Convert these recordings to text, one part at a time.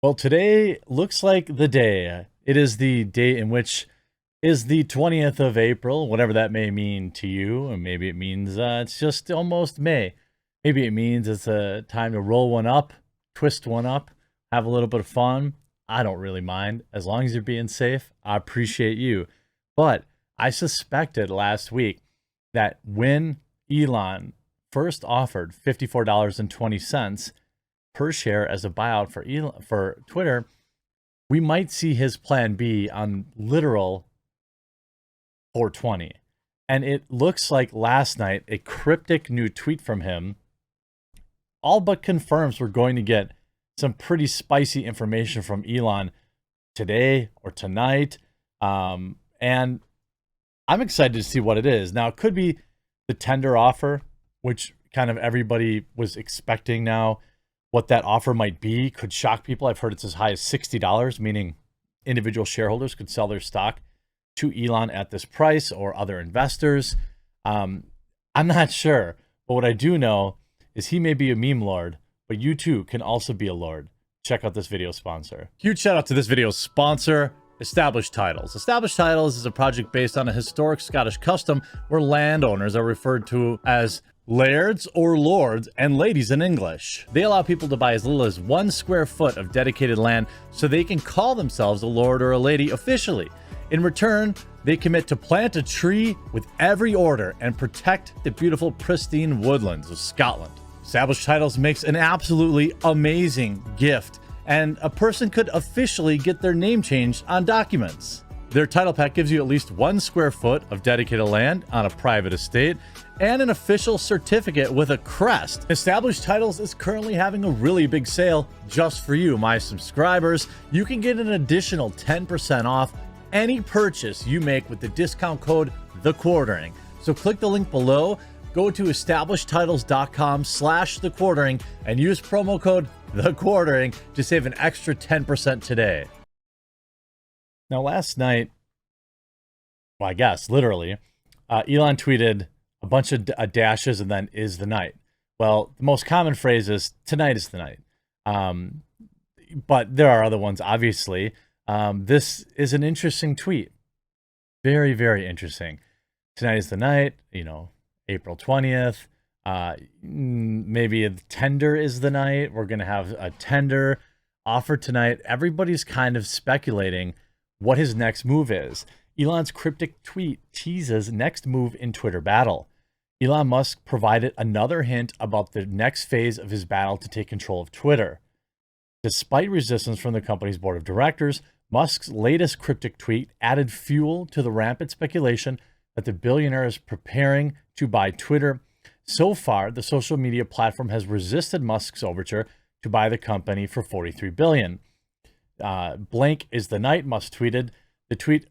Well, today looks like the day. It is the day in which is the 20th of April, whatever that may mean to you. And maybe it means it's just almost May. Maybe it means it's a time to roll one up, twist one up, have a little bit of fun. I don't really mind. As long as you're being safe, I appreciate you. But I suspected last week that when Elon first offered $54.20 per share as a buyout for Twitter, we might see his plan B on literal 420. And it looks like last night a cryptic new tweet from him all but confirms we're going to get some pretty spicy information from Elon today or tonight. And I'm excited to see what it is. Now, it could be the tender offer, which kind of everybody was expecting now. What that offer might be could shock people. I've heard it's as high as $60, meaning individual shareholders could sell their stock to Elon at this price or other investors. I'm not sure, but what I do know is he may be a meme lord, but you too can also be a lord. Check out this video sponsor. Huge shout out to this video's sponsor, Established Titles. Established Titles is a project based on a historic Scottish custom where landowners are referred to as lairds or lords and ladies in English. They allow people to buy as little as 1 square foot of dedicated land so they can call themselves a lord or a lady officially. In return, they commit to plant a tree with every order and protect the beautiful pristine woodlands of Scotland. Established Titles makes an absolutely amazing gift, and a person could officially get their name changed on documents. Their title pack gives you at least 1 square foot of dedicated land on a private estate and an official certificate with a crest. Established Titles is currently having a really big sale just for you, my subscribers. You can get an additional 10% off any purchase you make with the discount code TheQuartering. So click the link below, go to establishedtitles.com/TheQuartering and use promo code TheQuartering to save an extra 10% today. Now, last night, well, I guess literally, Elon tweeted a bunch of dashes and then "is the night." Well, the most common phrase is "tonight is the night." But there are other ones, obviously. This is an interesting tweet. Very, very interesting. Tonight is the night, April 20th. Maybe a tender is the night. We're going to have a tender offer tonight. Everybody's kind of speculating what his next move is. Elon's cryptic tweet teases next move in Twitter battle. Elon Musk provided another hint about the next phase of his battle to take control of Twitter. Despite resistance from the company's board of directors, Musk's latest cryptic tweet added fuel to the rampant speculation that the billionaire is preparing to buy Twitter. So far, the social media platform has resisted Musk's overture to buy the company for $43 billion. Blank is the night, Musk tweeted. The tweet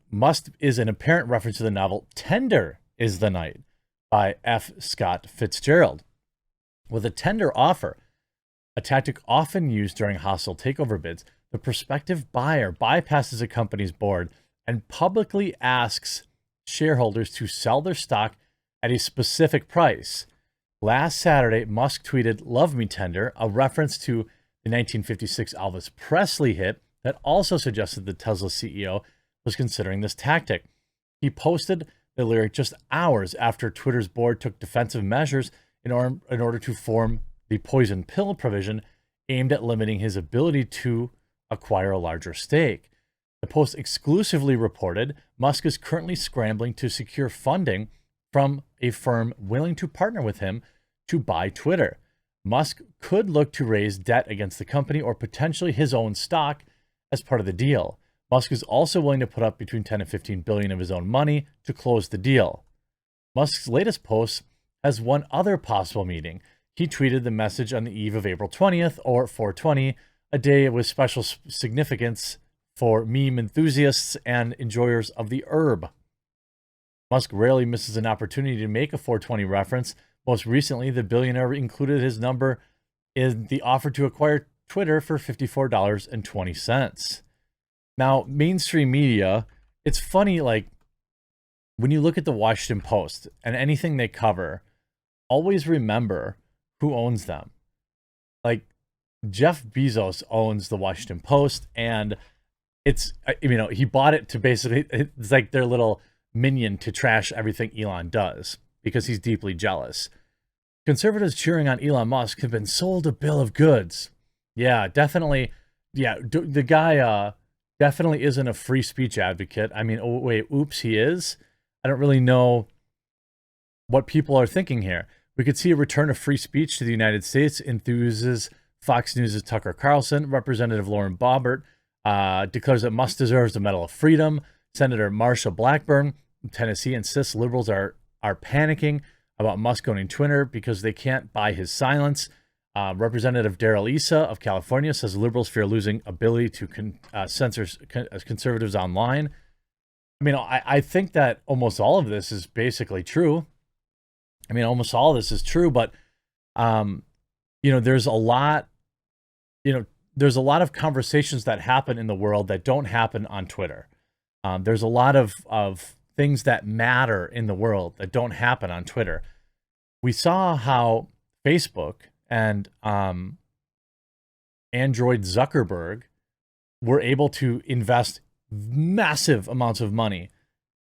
is an apparent reference to the novel Tender is the Night by F. Scott Fitzgerald. With a tender offer, a tactic often used during hostile takeover bids, the prospective buyer bypasses a company's board and publicly asks shareholders to sell their stock at a specific price. Last Saturday, Musk tweeted, "Love Me Tender," a reference to the 1956 Elvis Presley hit that also suggested the Tesla CEO was considering this tactic. He posted the lyric just hours after Twitter's board took defensive measures in order to form the poison pill provision aimed at limiting his ability to acquire a larger stake. The Post exclusively reported Musk is currently scrambling to secure funding from a firm willing to partner with him to buy Twitter. Musk could look to raise debt against the company or potentially his own stock as part of the deal. Musk is also willing to put up between 10 and 15 billion of his own money to close the deal. Musk's latest post has one other possible meeting. He tweeted the message on the eve of April 20th, or 420, a day with special significance for meme enthusiasts and enjoyers of the herb. Musk rarely misses an opportunity to make a 420 reference. Most recently, the billionaire included his number in the offer to acquire Twitter for $54.20. Now, mainstream media, it's funny, like, when you look at the Washington Post and anything they cover, always remember who owns them. Like, Jeff Bezos owns the Washington Post, and he bought it to basically, it's like their little minion to trash everything Elon does because he's deeply jealous. Conservatives cheering on Elon Musk have been sold a bill of goods. Yeah, definitely. Yeah, the guy definitely isn't a free speech advocate. I mean, oh wait, oops, he is. I don't really know what people are thinking here. We could see a return of free speech to the United States, enthuses Fox News' Tucker Carlson. Representative Lauren Boebert declares that Musk deserves the Medal of Freedom. Senator Marsha Blackburn in Tennessee insists liberals are panicking about Musk owning Twitter because they can't buy his silence. Representative Darrell Issa of California says liberals fear losing ability to censor conservatives online. I mean, I think that almost all of this is basically true. I mean, almost all of this is true, but there's a lot, there's a lot of conversations that happen in the world that don't happen on Twitter. There's a lot of things that matter in the world that don't happen on Twitter. We saw how Facebook and Android Zuckerberg were able to invest massive amounts of money,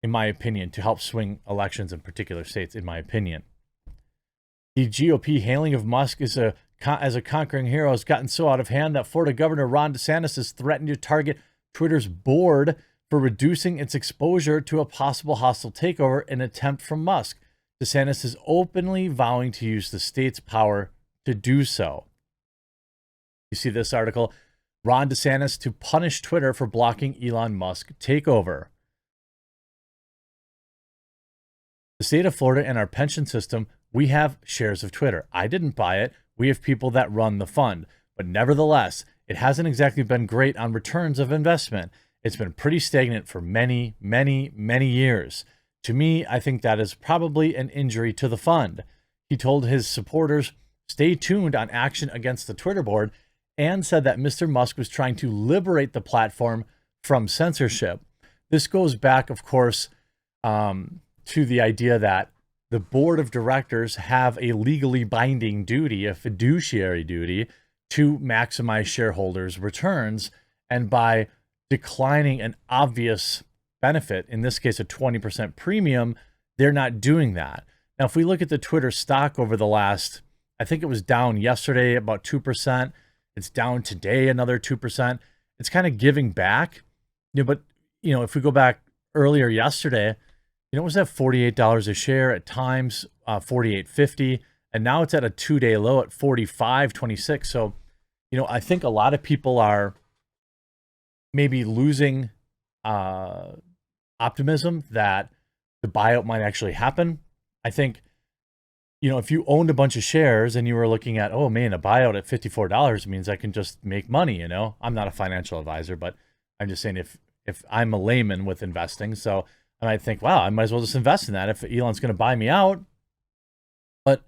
in my opinion, to help swing elections in particular states, in my opinion. The GOP hailing of Musk as a conquering hero has gotten so out of hand that Florida Governor Ron DeSantis has threatened to target Twitter's board for reducing its exposure to a possible hostile takeover in an attempt from Musk. DeSantis is openly vowing to use the state's power to do so. You see this article, Ron DeSantis to punish Twitter for blocking Elon Musk takeover. The state of Florida and our pension system, we have shares of Twitter. I didn't buy it. We have people that run the fund. But nevertheless, it hasn't exactly been great on returns of investment. It's been pretty stagnant for many, many, many years. To me, I think that is probably an injury to the fund. He told his supporters, stay tuned on action against the Twitter board, and said that Mr. Musk was trying to liberate the platform from censorship. This goes back, of course, to the idea that the board of directors have a legally binding duty, a fiduciary duty, to maximize shareholders' returns. And by declining an obvious benefit, in this case a 20% premium, they're not doing that. Now, if we look at the Twitter stock over the last, I think it was down yesterday about 2%. It's down today another 2%. It's kind of giving back. But if we go back earlier yesterday, it was at $48 a share at times, $48.50, and now it's at a 2-day low at $45.26. So, I think a lot of people are maybe losing optimism that the buyout might actually happen. I think, if you owned a bunch of shares and you were looking at, oh man, a buyout at $54 means I can just make money, I'm not a financial advisor, but I'm just saying if I'm a layman with investing, so I might think, wow, I might as well just invest in that if Elon's going to buy me out. But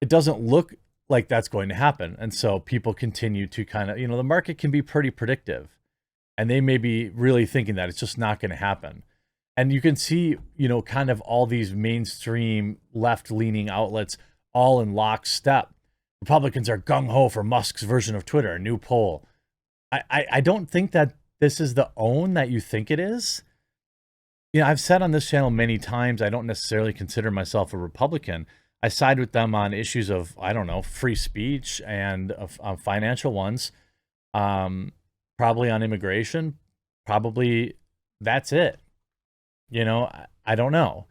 it doesn't look like that's going to happen. And so people continue to kind of, the market can be pretty predictive. And they may be really thinking that it's just not going to happen. And you can see, kind of all these mainstream left-leaning outlets all in lockstep. Republicans are gung-ho for Musk's version of Twitter, a new poll. I don't think that this is the own that you think it is. I've said on this channel many times, I don't necessarily consider myself a Republican. I side with them on issues of, free speech and financial ones, probably on immigration, probably that's it. I don't know.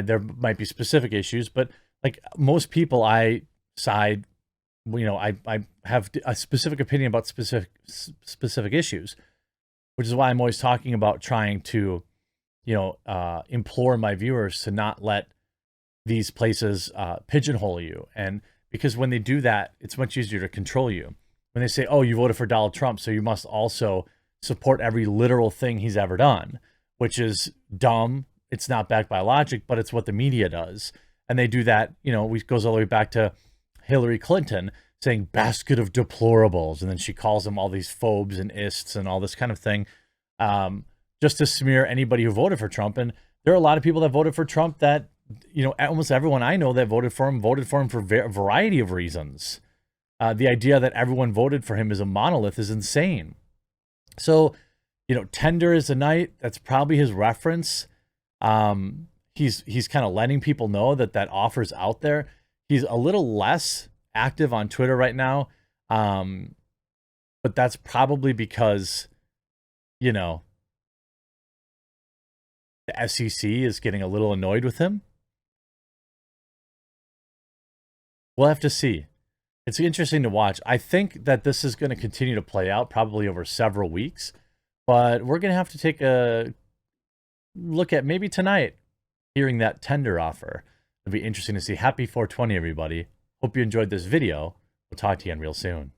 There might be specific issues, but like most people, I side, I have a specific opinion about specific issues, which is why I'm always talking about trying to implore my viewers to not let these places pigeonhole you. And because when they do that, it's much easier to control you. When they say, oh, you voted for Donald Trump, so you must also support every literal thing he's ever done, which is dumb. It's not backed by logic, but it's what the media does. And they do that, it goes all the way back to Hillary Clinton saying basket of deplorables. And then she calls them all these phobes and ists and all this kind of thing. Just to smear anybody who voted for Trump. And there are a lot of people that voted for Trump that, almost everyone I know that voted for him for a variety of reasons. The idea that everyone voted for him as a monolith is insane. So, you know, tender is the night. That's probably his reference. He's kind of letting people know that that offer's out there. He's a little less active on Twitter right now, but that's probably because, you know, the SEC is getting a little annoyed with him. We'll have to see. It's interesting to watch. I think that this is going to continue to play out probably over several weeks, but we're going to have to take a look at maybe tonight hearing that tender offer. It'll be interesting to see. Happy 420, everybody. Hope you enjoyed this video. We'll talk to you again real soon.